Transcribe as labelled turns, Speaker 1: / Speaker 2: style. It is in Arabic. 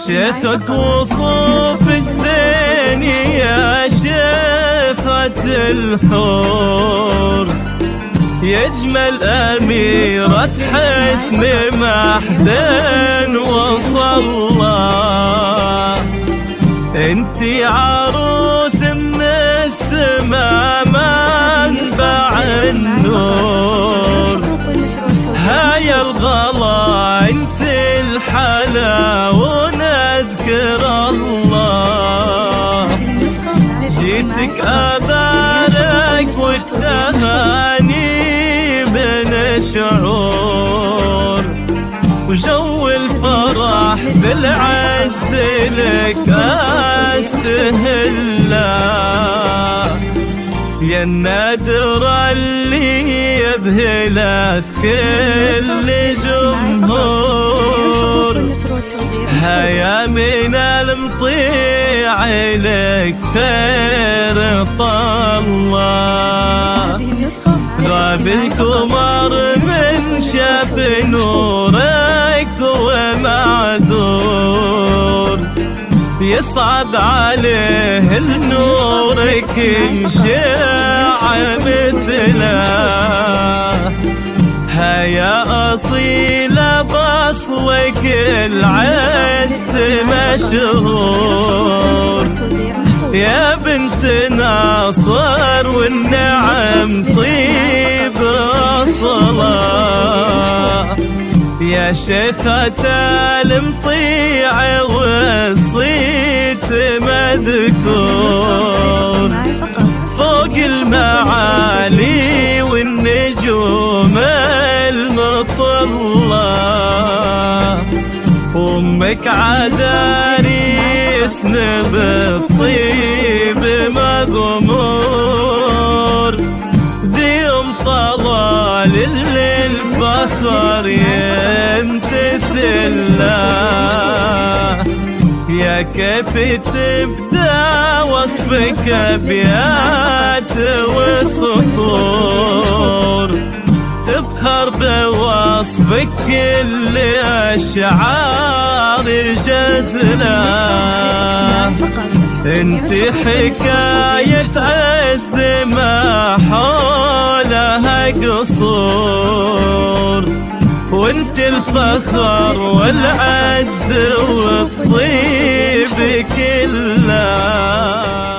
Speaker 1: شيخة وصوف الزين يا شيخة الحور، يجمل أميرة حسن محدن وصلى، انتي عروس من السما منبع النور، هيا الغلا انت الحلا ونذكر الله، جيتك أبارك والتهاني من شعور، وجو الفرح بالعز لك استهلا، يا النادرة اللي يذهلت كل جمهور، هيا من المطيع لك خير طلع، غاب القمر من شاف نورك ومعذور، يصعب عليه النور كل شيع مثله، هيا أصيلة بصلك العز مشهور، يا بنت ناصر والنعم طيب أصلا، يا شيخة المطيع والصيت مذكور، فوق المعالي والنجوم المطلة، أمك عداريس بالطيب مغمور، ذي طلال للفخر يمتثله، يا كيف تبدأ وصفك أبيات وسطور، تفخر بوصفك كل أشعار جزلة، انت حكاية عز ما حولها قصور، وانت الفخر والعز والطيب كله.